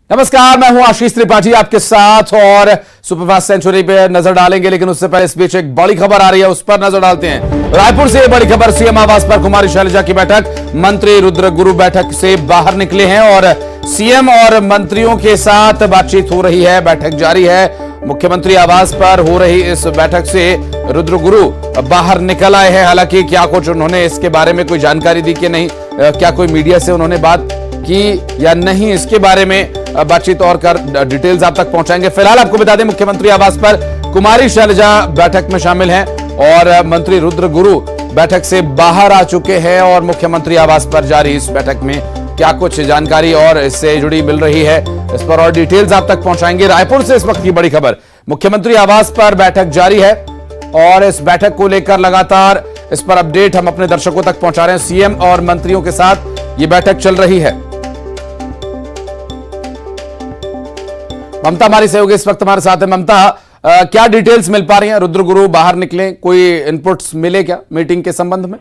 नमस्कार, मैं हूं आशीष त्रिपाठी आपके साथ और सुपरफास्ट सेंचुरी पे नजर डालेंगे। लेकिन उससे पहले इस बीच एक बड़ी खबर आ रही है, उस पर नजर डालते हैं। रायपुर से बड़ी खबर, सीएम आवास पर कुमारी शैलजा की बैठक, मंत्री रुद्र गुरु बैठक से बाहर निकले हैं और सीएम और मंत्रियों के साथ बातचीत हो रही है। बैठक जारी है। मुख्यमंत्री आवास पर हो रही इस बैठक से रुद्र गुरु बाहर निकल आए हैं। हालांकि क्या कुछ उन्होंने इसके बारे में कोई जानकारी दी कि नहीं, क्या कोई मीडिया से उन्होंने बात की या नहीं, इसके बारे में बातचीत और कर डिटेल्स आप तक पहुंचाएंगे। फिलहाल आपको बता दें, मुख्यमंत्री आवास पर कुमारी शैलजा बैठक में शामिल हैं और मंत्री रुद्र गुरु बैठक से बाहर आ चुके हैं और मुख्यमंत्री आवास पर जारी इस बैठक में क्या कुछ जानकारी और इससे जुड़ी मिल रही है, इस पर और डिटेल्स आप तक पहुंचाएंगे। रायपुर से इस वक्त की बड़ी खबर, मुख्यमंत्री आवास पर बैठक जारी है और इस बैठक को लेकर लगातार इस पर अपडेट हम अपने दर्शकों तक पहुंचा रहे हैं। सीएम और मंत्रियों के साथ ये बैठक चल रही है। ममता हमारी सहयोगी इस वक्त हमारे साथ है। ममता, क्या डिटेल्स मिल पा रही हैं? रुद्र गुरु बाहर निकले, कोई इनपुट्स मिले क्या मीटिंग के संबंध में?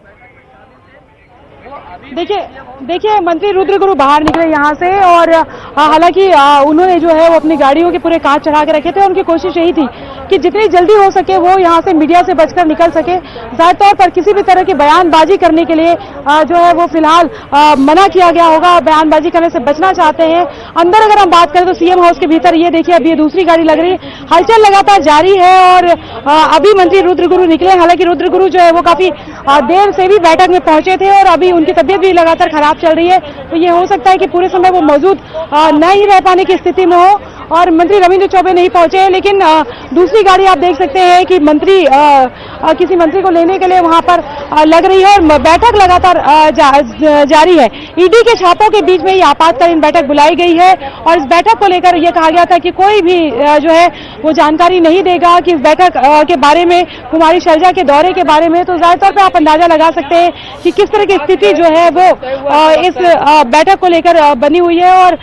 देखिए मंत्री रुद्र गुरु बाहर निकले यहाँ से और हालांकि उन्होंने जो है वो अपनी गाड़ियों के पूरे कांच चढ़ा के रखे थे। उनकी कोशिश यही थी कि जितनी जल्दी हो सके वो यहाँ से मीडिया से बचकर निकल सके। जाहिर तौर पर किसी भी तरह की बयानबाजी करने के लिए जो है वो फिलहाल मना किया गया होगा, बयानबाजी करने से बचना चाहते हैं। अंदर अगर हम बात करें तो सीएम हाउस के भीतर ये देखिए अभी ये दूसरी गाड़ी लग रही है, हलचल लगातार जारी है और अभी मंत्री रुद्र गुरु निकले। हालांकि रुद्र गुरु जो है वो काफी देर से भी बैठक में पहुंचे थे और अभी उनकी तबियत भी लगातार खराब चल रही है, तो ये हो सकता है कि पूरे समय वो मौजूद नहीं रह पाने की स्थिति में हो और मंत्री रविंद्र चौबे नहीं पहुंचे। लेकिन दूसरी गाड़ी आप देख सकते हैं कि मंत्री किसी मंत्री को लेने के लिए वहां पर लग रही है और बैठक लगातार जारी है। ईडी के छापों के बीच में ये आपातकालीन बैठक बुलाई गई है और इस बैठक को लेकर यह कहा गया था कि कोई भी जो है वो जानकारी नहीं देगा कि इस बैठक के बारे में, कुमारी शैलजा के दौरे के बारे में। तो जाहिर तौर पर आप अंदाजा लगा सकते हैं कि किस तरह की स्थिति जो है वो इस बैठक को लेकर बनी हुई है। और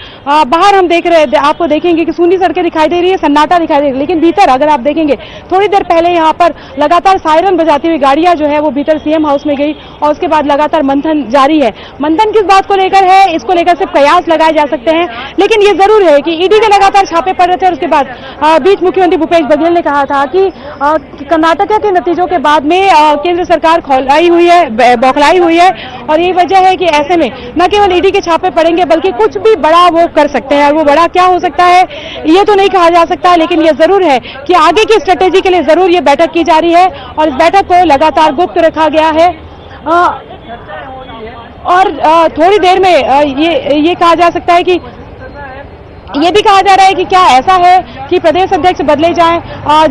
बाहर हम देख रहे, आपको देखेंगे कि सूनी सड़कें दिखाई दे रही है, सन्नाटा दिखाई दे रही है, लेकिन भीतर अगर आप देखेंगे थोड़ी देर पहले यहाँ पर लगातार सायरन बजाती हुई गाड़ियां जो है वो भीतर सीएम हाउस में गई और उसके बाद लगातार मंथन जारी है। मंथन किस बात को लेकर है, इसको लेकर सिर्फ कयास लगाए जा सकते हैं, लेकिन ये जरूर है कि ईडी के लगातार छापे पड़ रहे थे और उसके बाद बीच मुख्यमंत्री भूपेश बघेल ने कहा था कि कर्नाटक के नतीजों के बाद में केंद्र सरकार खौलाई हुई है, बौखलाई हुई है और यही वजह है कि ऐसे में न केवल ईडी के छापे पड़ेंगे बल्कि कुछ भी बड़ा वो कर सकते हैं। वो बड़ा क्या हो सकता है ये तो नहीं कहा जा सकता, लेकिन ये जरूर है कि आगे की स्ट्रेटेजी के लिए जरूर ये बैठक की जा रही है और इस बैठक को लगातार गुप्त रखा गया है। और थोड़ी देर में ये कहा जा सकता है कि ये भी कहा जा रहा है कि क्या ऐसा है कि प्रदेश अध्यक्ष बदले जाएं।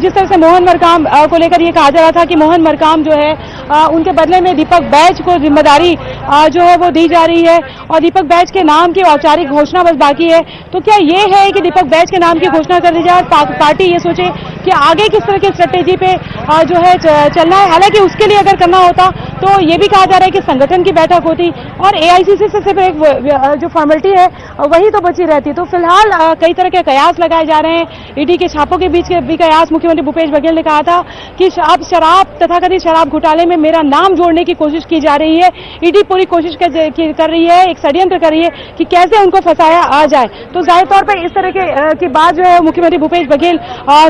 जिस तरह से मोहन मरकाम को लेकर ये कहा जा रहा था कि मोहन मरकाम जो है उनके बदले में दीपक बैज को जिम्मेदारी जो है वो दी जा रही है और दीपक बैज के नाम की औपचारिक घोषणा बस बाकी है। तो क्या ये है कि दीपक बैज के नाम की घोषणा कर दी जाए, पार्टी ये सोचे कि आगे किस तरह की स्ट्रेटेजी पे जो है चलना है। हालांकि उसके लिए अगर करना होता तो ये भी कहा जा रहा है कि संगठन की बैठक होती और एआईसीसी से सिर्फ एक जो फॉर्मेलिटी है वही तो बची रहती। तो फिलहाल कई तरह के कयास लगाए जा रहे हैं। ईडी के छापों के बीच के भी कयास, मुख्यमंत्री भूपेश बघेल ने कहा था कि अब शराब तथाकथित शराब घोटाले में मेरा नाम जोड़ने की कोशिश की जा रही है। ईडी पूरी कोशिश कर रही है, एक षड्यंत्र कर रही है कि कैसे उनको फंसाया आ जाए। तो जाहिर तौर पर इस तरह की बात जो है मुख्यमंत्री भूपेश बघेल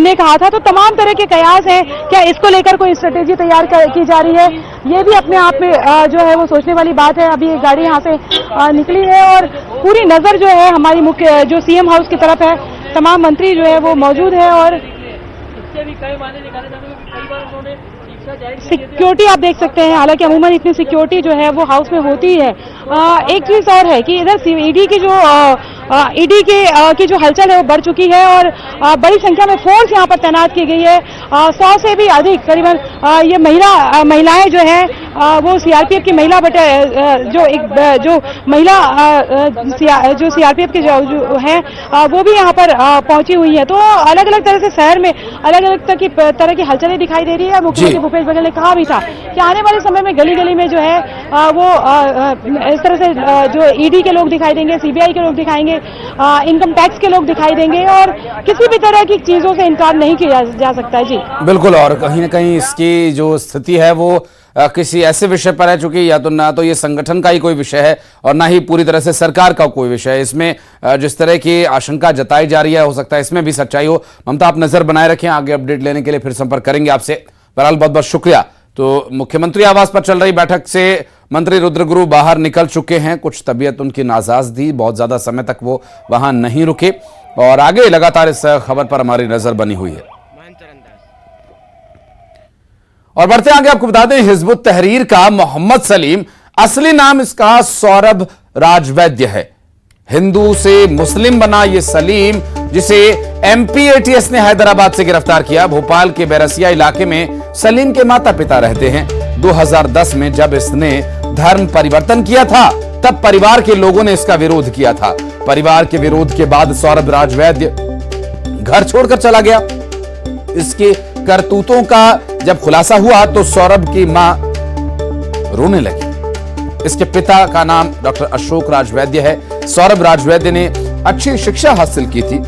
ने कहा था। तो तमाम तरह के कयास हैं, क्या इसको लेकर कोई स्ट्रेटेजी तैयार की जा रही है, ये भी अपने आप में जो है वो सोचने वाली बात है। अभी एक गाड़ी यहाँ से निकली है और पूरी नजर जो है हमारी मुख्य जो सीएम हाउस की तरफ है, तमाम मंत्री जो है वो मौजूद है और सिक्योरिटी आप देख सकते हैं। हालांकि अमूमन इतनी सिक्योरिटी जो है वो हाउस में होती है। एक चीज और है कि इधर ईडी की जो हलचल है वो बढ़ चुकी है और बड़ी संख्या में फोर्स यहाँ पर तैनात की गई है। 100 से भी अधिक करीबन ये महिलाएं जो है वो सीआरपीएफ की महिला जो सीआरपीएफ के जो है वो भी यहाँ पर पहुंची हुई है। तो अलग अलग तरह से शहर में अलग अलग तरह की हलचलें दिखाई दे रही है। मुख्यमंत्री भूपेश बघेल ने कहा भी था कि आने वाले समय में गली गली में जो है वो इस तरह से जो ईडी के लोग दिखाई देंगे, सीबीआई के लोग दिखाएंगे, इनकम टैक्स के लोग दिखाई देंगे और किसी भी तरह की चीजों से इनकार नहीं किया जा सकता है। जी बिल्कुल, और कहीं ना कहीं इसकी जो स्थिति है वो किसी ऐसे विषय पर है, चूंकि या तो ना तो ये संगठन का ही कोई विषय है और ना ही पूरी तरह से सरकार का कोई विषय है। इसमें जिस तरह की आशंका जताई जा रही है, हो सकता है इसमें भी सच्चाई हो। ममता, आप नजर बनाए रखें, आगे अपडेट लेने के लिए फिर संपर्क करेंगे आपसे। बहरहाल बहुत बहुत शुक्रिया। तो मुख्यमंत्री आवास पर चल रही बैठक से मंत्री रुद्रगुरु बाहर निकल चुके हैं। कुछ तबीयत उनकी नासाज थी, बहुत ज्यादा समय तक वो वहां नहीं रुके और आगे लगातार इस खबर पर हमारी नजर बनी हुई है। और बढ़ते आगे, आपको बता दें, हिजबुत तहरीर का मोहम्मद सलीम, असली नाम इसका सौरभ राजवैद्य है। हिंदू से मुस्लिम बना ये सलीम, जिसे एमपी एटीएस ने हैदराबाद से गिरफ्तार किया। भोपाल के बैरसिया इलाके में सलीम के माता पिता रहते हैं। 2010 में जब इसने धर्म परिवर्तन किया था, तब परिवार के लोगों ने इसका विरोध किया था। परिवार के विरोध के बाद सौरभ राजवैद्य घर छोड़कर चला गया। इसके करतूतों का जब खुलासा हुआ तो सौरभ की मां रोने लगी। इसके पिता का नाम डॉक्टर अशोक राजवैद्य है। सौरभ राजवैद्य ने अच्छी शिक्षा हासिल की थी।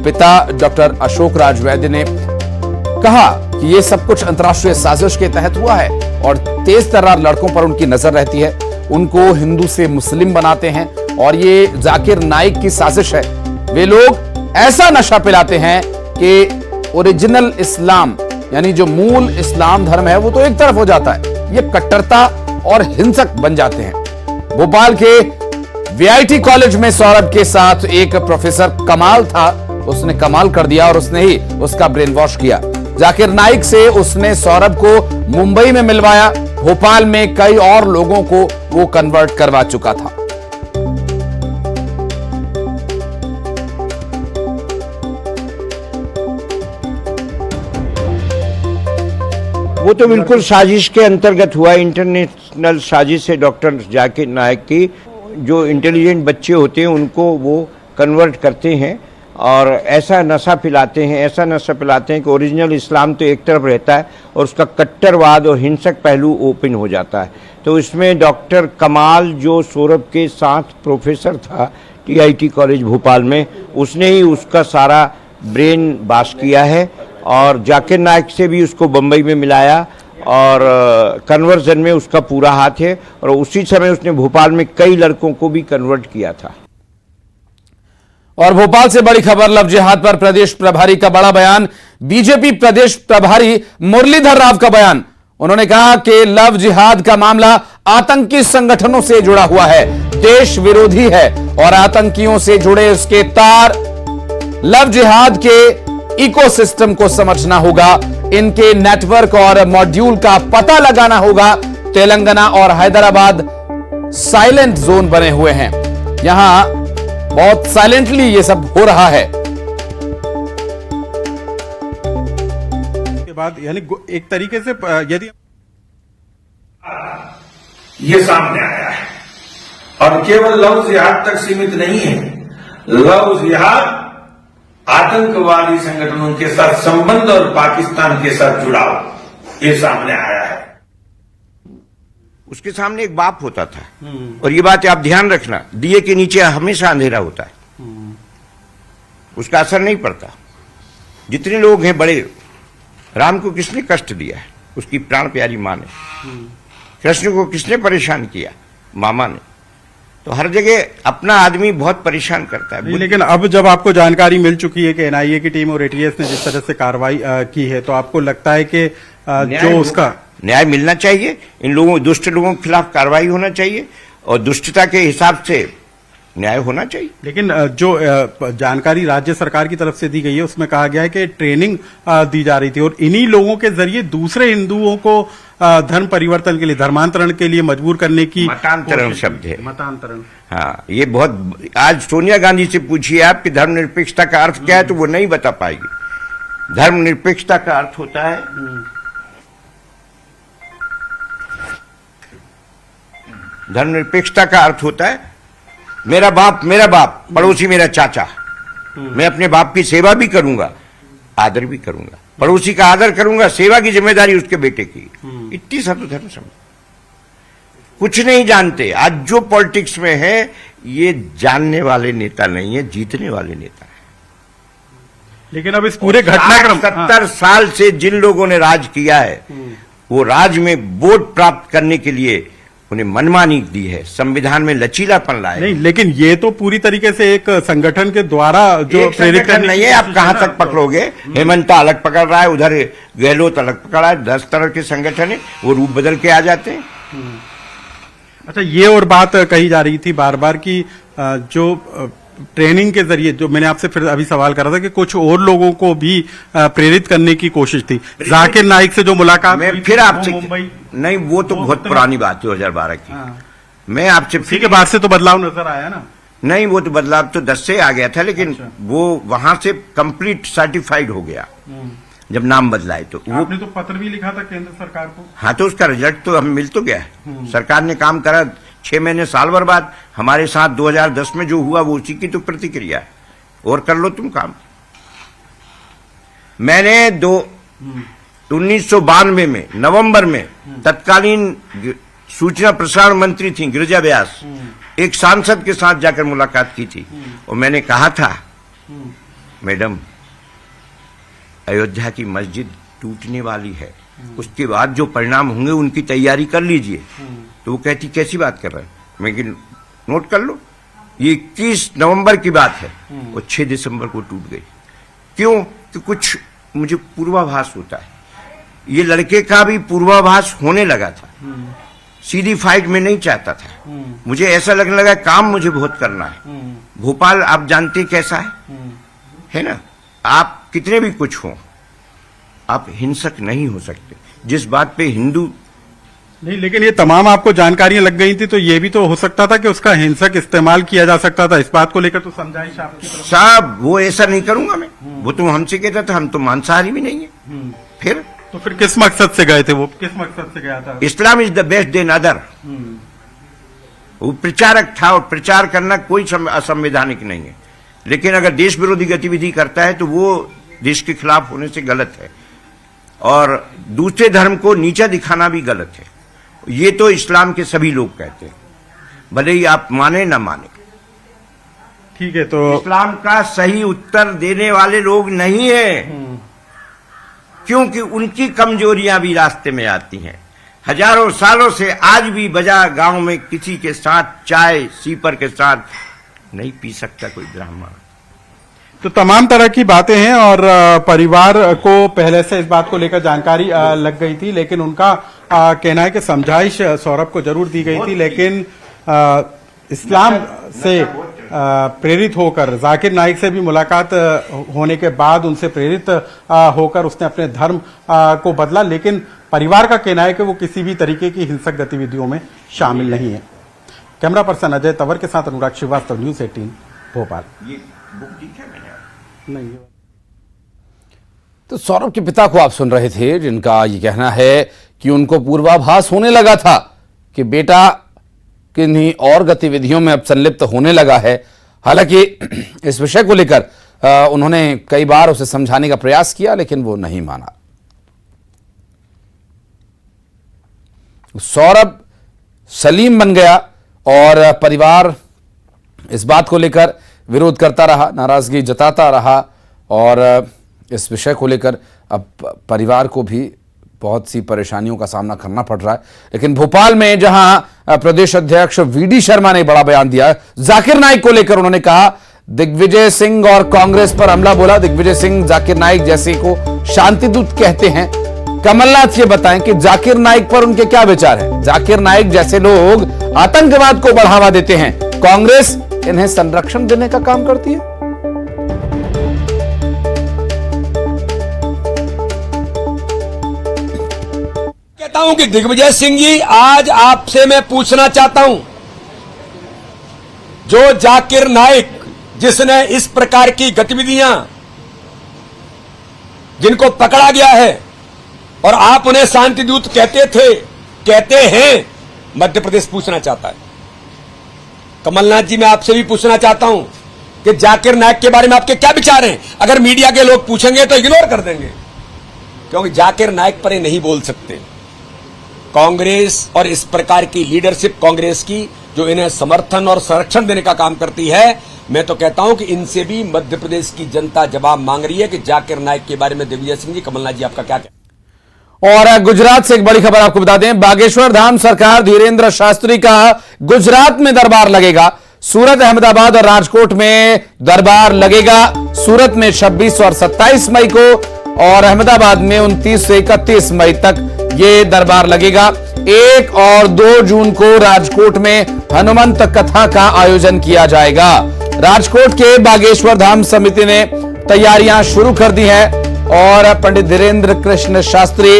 पिता डॉक्टर अशोक राजवैद्य ने कहा कि यह सब कुछ अंतर्राष्ट्रीय साजिश के तहत हुआ है और तेज तर्रार लड़कों पर उनकी नजर रहती है। उनको हिंदू से मुस्लिम बनाते हैं और ये जाकिर नाइक की साजिश है। वे लोग ऐसा नशा पिलाते हैं कि ओरिजिनल इस्लाम, यानी जो मूल इस्लाम धर्म है, वो तो एक तरफ हो जाता है। ये कट्टरता और हिंसक बन जाते हैं। भोपाल के वीआईटी कॉलेज में सौरभ के साथ एक प्रोफेसर कमाल था। उसने कमाल कर दिया और उसने ही उसका ब्रेन वॉश किया। जाकिर नाइक से उसने सौरभ को मुंबई में मिलवाया। भोपाल में कई और लोगों को वो कन्वर्ट करवा चुका था। वो तो बिल्कुल साजिश के अंतर्गत हुआ। इंटरनेशनल साजिश है डॉक्टर जाकिर नाइक की। जो इंटेलिजेंट बच्चे होते हैं उनको वो कन्वर्ट करते हैं और ऐसा नशा पिलाते हैं कि ओरिजिनल इस्लाम तो एक तरफ रहता है और उसका कट्टरवाद और हिंसक पहलू ओपन हो जाता है। तो इसमें डॉक्टर कमाल, जो सौरभ के साथ प्रोफेसर था टीआईटी कॉलेज भोपाल में, उसने ही उसका सारा ब्रेन वॉश किया है और जाकिर नाइक से भी उसको बम्बई में मिलाया और कन्वर्जन में उसका पूरा हाथ है और उसी समय उसने भोपाल में कई लड़कों को भी कन्वर्ट किया था। और भोपाल से बड़ी खबर, लव जिहाद पर प्रदेश प्रभारी का बड़ा बयान। बीजेपी प्रदेश प्रभारी मुरलीधर राव का बयान। उन्होंने कहा कि लव जिहाद का मामला आतंकी संगठनों से जुड़ा हुआ है, देश विरोधी है और आतंकियों से जुड़े उसके तार। लव जिहाद के इकोसिस्टम को समझना होगा, इनके नेटवर्क और मॉड्यूल का पता लगाना होगा। तेलंगाना और हैदराबाद साइलेंट जोन बने हुए हैं। यहां बहुत साइलेंटली ये सब हो रहा है। के बाद यानी एक तरीके से यदि ये सामने आया है और केवल लव जिहाद तक सीमित नहीं है। लव जिहाद आतंकवादी संगठनों के साथ संबंध और पाकिस्तान के साथ जुड़ाव, ये सामने आया है। उसके सामने एक बाप होता था और ये बात आप ध्यान रखना, दिए के नीचे हमेशा अंधेरा होता है, उसका असर नहीं पड़ता। जितने लोग हैं बड़े, राम को किसने कष्ट दिया है? उसकी प्राण प्यारी मां ने। कृष्ण को किसने परेशान किया? मामा ने। तो हर जगह अपना आदमी बहुत परेशान करता है। लेकिन अब जब आपको जानकारी मिल चुकी है कि एनआईए की टीम और एटीएस ने जिस तरह से कार्रवाई की है, तो आपको लगता है कि जो उसका न्याय मिलना चाहिए, इन लोगों, दुष्ट लोगों के खिलाफ कार्रवाई होना चाहिए और दुष्टता के हिसाब से न्याय होना चाहिए। लेकिन जो जानकारी राज्य सरकार की तरफ से दी गई है, उसमें कहा गया है कि ट्रेनिंग दी जा रही थी और इन्हीं लोगों के जरिए दूसरे हिंदुओं को धर्म परिवर्तन के लिए, धर्मांतरण के लिए मजबूर करने की। मतांतरण शब्द है, मतांतरण। हाँ, ये बहुत, आज सोनिया गांधी से पूछिए आप कि धर्मनिरपेक्षता का अर्थ क्या है, तो वो नहीं बता पाएगी। धर्मनिरपेक्षता का अर्थ होता है धर्मनिरपेक्षता का अर्थ होता है मेरा बाप पड़ोसी मेरा चाचा। मैं अपने बाप की सेवा भी करूंगा, आदर भी करूंगा, पड़ोसी का आदर करूंगा, सेवा की जिम्मेदारी उसके बेटे की। इतनी सब धर्म समझ कुछ नहीं जानते। आज जो पॉलिटिक्स में है, ये जानने वाले नेता नहीं है, जीतने वाले नेता है। लेकिन अब इस पूरे घटनाक्रम 70 साल से जिन लोगों ने राज किया है, वो राज्य में वोट प्राप्त करने के लिए उन्हें मनमानी दी है, संविधान में लचीलापन लाए। नहीं, लेकिन ये तो पूरी तरीके से एक संगठन के द्वारा जो प्रेरित संगठन नहीं है। आप कहां तक पकड़ोगे? हेमंता अलग पकड़ रहा है, उधर गहलोत अलग पकड़ रहा है। 10 तरह के संगठन है, वो रूप बदल के आ जाते हैं। अच्छा, ये और बात कही जा रही थी बार बार कि जो ट्रेनिंग के जरिए, जो मैंने आपसे फिर अभी सवाल करा था कि कुछ और लोगों को भी प्रेरित करने की कोशिश थी। जाकिर नाइक से जो मुलाकात मैं फिर आपसे नहीं, वो तो बहुत पुरानी बात है 2012 की। मैं आपसे फिर के बाद से तो बदलाव नजर आया ना? नहीं, वो तो बदलाव तो 10 से आ गया था, लेकिन वो वहां से कंप्लीट सर्टिफाइड हो गया जब नाम बदलाए। तो वो आपने तो पत्र भी लिखा था केंद्र सरकार को। हाँ, तो उसका रिजल्ट तो हम मिल तो गया है। सरकार ने काम करा 6 महीने साल भर बाद। हमारे साथ 2010 में जो हुआ वो उसी की तो प्रतिक्रिया है। और कर लो तुम काम। मैंने 1992 में नवंबर में तत्कालीन सूचना प्रसारण मंत्री थी गिरिजा व्यास, एक सांसद के साथ जाकर मुलाकात की थी और मैंने कहा था, मैडम अयोध्या की मस्जिद टूटने वाली है, उसके बाद जो परिणाम होंगे उनकी तैयारी कर लीजिए। तो वो कहती कैसी बात कर रहे हैं? मैं कि नोट कर लो, ये 21 नवंबर की बात है और 6 दिसंबर को टूट गई। क्यों? कि कुछ मुझे पूर्वाभास होता है। ये लड़के का भी पूर्वाभास होने लगा था। सीधी फाइट में नहीं चाहता था। मुझे ऐसा लगने लगा काम मुझे बहुत करना है। भोपाल आप जानते कैसा है ना? आप कितने भी कुछ हो, आप हिंसक नहीं हो सकते। जिस बात पे हिंदू नहीं, लेकिन ये तमाम आपको जानकारियां लग गई थी, तो ये भी तो हो सकता था कि उसका हिंसक इस्तेमाल किया जा सकता था। इस बात को लेकर तो समझाइश आपकी तरफ। साहब, वो ऐसा नहीं करूंगा मैं। वो तो हमसे कहता था हम तो मांसाहारी भी नहीं है। फिर तो फिर किस मकसद से गए थे? वो किस मकसद से गया था? Islam is the best than other. वो प्रचारक था और प्रचार करना कोई असंवैधानिक नहीं है। लेकिन अगर देश विरोधी गतिविधि करता है तो वो देश के खिलाफ होने से गलत है और दूसरे धर्म को नीचा दिखाना भी गलत है। ये तो इस्लाम के सभी लोग कहते हैं, भले ही आप माने ना माने। ठीक है, तो इस्लाम का सही उत्तर देने वाले लोग नहीं है, क्योंकि उनकी कमजोरियां भी रास्ते में आती हैं। हजारों सालों से आज भी बजा गांव में किसी के साथ चाय सीपर के साथ नहीं पी सकता कोई ब्राह्मण। तो तमाम तरह की बातें हैं और परिवार को पहले से इस बात को लेकर जानकारी लग गई थी, लेकिन उनका कहना है कि समझाइश सौरभ को जरूर दी गई थी, लेकिन इस्लाम से प्रेरित होकर जाकिर नाइक से भी मुलाकात होने के बाद उनसे प्रेरित होकर उसने अपने धर्म को बदला। लेकिन परिवार का कहना है कि वो किसी भी तरीके की हिंसक गतिविधियों में शामिल नहीं है। कैमरा पर्सन अजय तंवर के साथ अनुराग श्रीवास्तव, न्यूज 18 भोपाल। ये बुक ठीक है मैंने नहीं। तो सौरभ के पिता को आप सुन रहे थे, जिनका ये कहना है कि उनको पूर्वाभास होने लगा था कि बेटा किन्हीं और गतिविधियों में अब संलिप्त होने लगा है। हालांकि इस विषय को लेकर उन्होंने कई बार उसे समझाने का प्रयास किया, लेकिन वो नहीं माना। सौरभ सलीम बन गया और परिवार इस बात को लेकर विरोध करता रहा, नाराजगी जताता रहा और इस विषय को लेकर अब परिवार को भी बहुत सी परेशानियों का सामना करना पड़ रहा है। लेकिन भोपाल में जहां प्रदेश अध्यक्ष वीडी शर्मा ने बड़ा बयान दिया जाकिर नाइक को लेकर, उन्होंने कहा दिग्विजय सिंह और कांग्रेस पर हमला बोला। दिग्विजय सिंह जाकिर नाइक जैसे को शांतिदूत कहते हैं। कमलनाथ ये बताएं कि जाकिर नाइक पर उनके क्या विचार हैं। जाकिर नाइक जैसे लोग आतंकवाद को बढ़ावा देते हैं, कांग्रेस इन्हें संरक्षण देने का काम करती है। कहता हूं कि दिग्विजय सिंह जी, आज आपसे मैं पूछना चाहता हूं, जो जाकिर नाइक जिसने इस प्रकार की गतिविधियां जिनको पकड़ा गया है और आप उन्हें शांतिदूत कहते हैं, मध्य प्रदेश पूछना चाहता है। कमलनाथ जी, मैं आपसे भी पूछना चाहता हूं कि जाकिर नाइक के बारे में आपके क्या विचार हैं। अगर मीडिया के लोग पूछेंगे तो इग्नोर कर देंगे, क्योंकि जाकिर नाइक पर ये नहीं बोल सकते। कांग्रेस और इस प्रकार की लीडरशिप कांग्रेस की जो इन्हें समर्थन और संरक्षण देने का काम करती है, मैं तो कहता हूं कि इनसे भी मध्य प्रदेश की जनता जवाब मांग रही है कि जाकिर नाइक के बारे में दिग्विजय सिंह जी, कमलनाथ जी आपका क्या कहना है। और गुजरात से एक बड़ी खबर आपको बता दें, बागेश्वर धाम सरकार धीरेन्द्र शास्त्री का गुजरात में दरबार लगेगा। सूरत, अहमदाबाद और राजकोट में दरबार लगेगा। सूरत में 26 और 27 मई को और अहमदाबाद में 29 से 31 मई तक ये दरबार लगेगा। 1 और 2 जून को राजकोट में हनुमंत कथा का आयोजन किया जाएगा। राजकोट के बागेश्वर धाम समिति ने तैयारियां शुरू कर दी है और पंडित धीरेन्द्र कृष्ण शास्त्री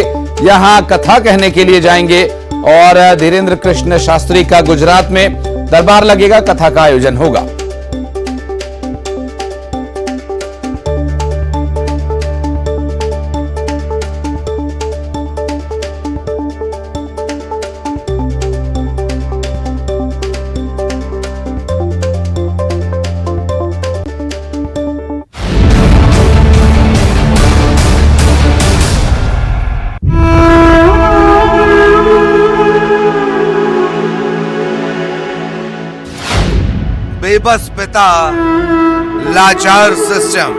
यहां कथा कहने के लिए जाएंगे और धीरेन्द्र कृष्ण शास्त्री का गुजरात में दरबार लगेगा, कथा का आयोजन होगा। बेबस पिता, लाचार सिस्टम।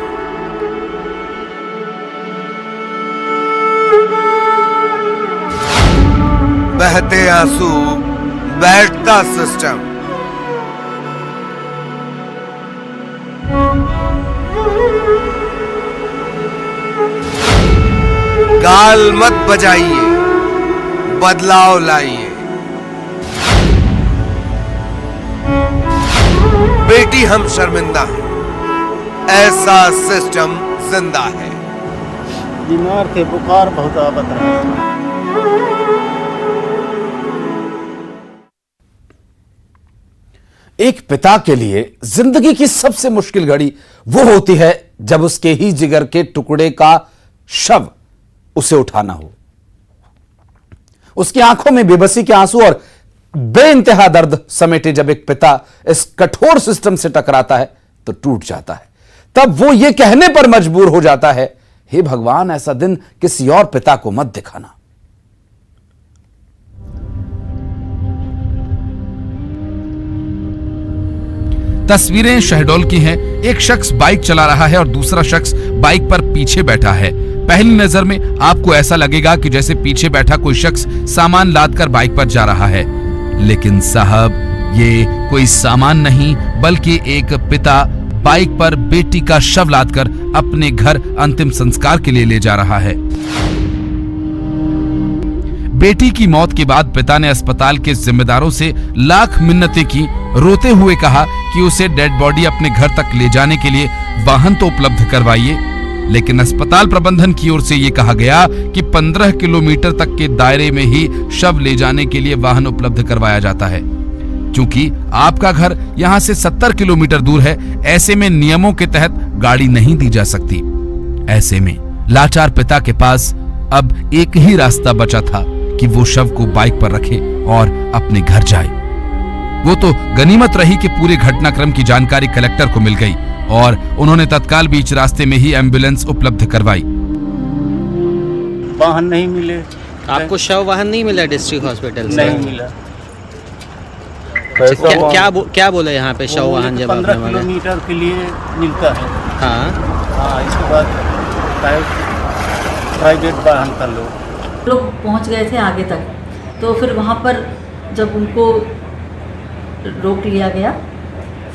बहते आंसू, बैठता सिस्टम। गाल मत बजाइए, बदलाव लाइए। बेटी हम शर्मिंदा हैं, ऐसा सिस्टम जिंदा है। बीमार थे, बुखार बहुत आवत रहा। एक पिता के लिए जिंदगी की सबसे मुश्किल घड़ी वो होती है जब उसके ही जिगर के टुकड़े का शव उसे उठाना हो। उसकी आंखों में बेबसी के आंसू और बेइंतहा दर्द समेटे जब एक पिता इस कठोर सिस्टम से टकराता है तो टूट जाता है। तब वो ये कहने पर मजबूर हो जाता है, हे भगवान, ऐसा दिन किसी और पिता को मत दिखाना। तस्वीरें शहडोल की हैं। एक शख्स बाइक चला रहा है और दूसरा शख्स बाइक पर पीछे बैठा है। पहली नजर में आपको ऐसा लगेगा कि जैसे पीछे बैठा कोई शख्स सामान लादकर बाइक पर जा रहा है, लेकिन साहब ये कोई सामान नहीं बल्कि एक पिता बाइक पर बेटी का शव लादकर अपने घर अंतिम संस्कार के लिए ले जा रहा है। बेटी की मौत के बाद पिता ने अस्पताल के जिम्मेदारों से लाख मिन्नतें की, रोते हुए कहा कि उसे डेड बॉडी अपने घर तक ले जाने के लिए वाहन तो उपलब्ध करवाइए, लेकिन अस्पताल प्रबंधन की ओर से यह कहा गया कि 15 किलोमीटर तक के दायरे में ही शव ले जाने के लिए वाहन उपलब्ध करवाया जाता है। क्योंकि आपका घर यहां से 70 किलोमीटर दूर है, ऐसे में नियमों के तहत गाड़ी नहीं दी जा सकती। ऐसे में लाचार पिता के पास अब एक ही रास्ता बचा था कि वो शव को बाइक पर रखे और अपने घर जाए। वो तो गनीमत रही कि पूरे घटनाक्रम की जानकारी कलेक्टर को मिल गई और उन्होंने तत्काल बीच रास्ते में ही एम्बुलेंस उपलब्ध करवाई। वाहन नहीं मिले। आपको शव वाहन नहीं मिला डिस्ट्रिक्ट हॉस्पिटल से? नहीं मिला। क्या बोले यहाँ पे शव वाहन जब 15 किलोमीटर के लिए मिलता है। हाँ, इसके बाद प्राइवेट वाहन कर लो। लोग पहुँच गए थे आगे तक, तो फिर वहाँ पर जब उनको रोक लिया गया,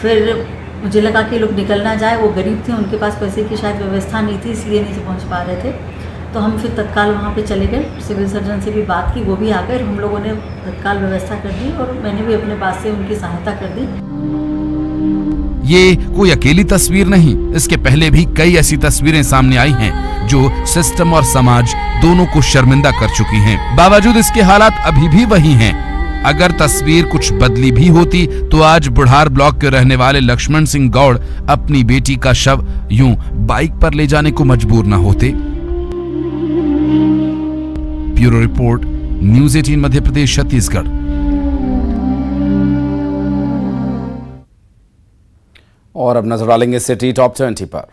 फिर मुझे लगा कि लोग निकल ना जाए, वो गरीब थे, उनके पास पैसे की शायद व्यवस्था नहीं थी, इसलिए नहीं पहुंच पा रहे थे। तो हम फिर तत्काल वहाँ पे चले गए, सिविल सर्जन से भी बात की, वो भी आ गए, हम लोगों ने तत्काल व्यवस्था कर दी और मैंने भी अपने पास से उनकी सहायता कर दी। ये कोई अकेली तस्वीर नहीं, इसके पहले भी कई ऐसी तस्वीरें सामने आई हैं जो सिस्टम और समाज दोनों को शर्मिंदा कर चुकी हैं। बावजूद इसके हालात अभी भी वही हैं। अगर तस्वीर कुछ बदली भी होती तो आज बुढ़ार ब्लॉक के रहने वाले लक्ष्मण सिंह गौड़ अपनी बेटी का शव यूं बाइक पर ले जाने को मजबूर न होते। Bureau report, news 18 Madhya Pradesh, Chhattisgarh. और अब नजर डालेंगे सिटी टॉप 20 पर।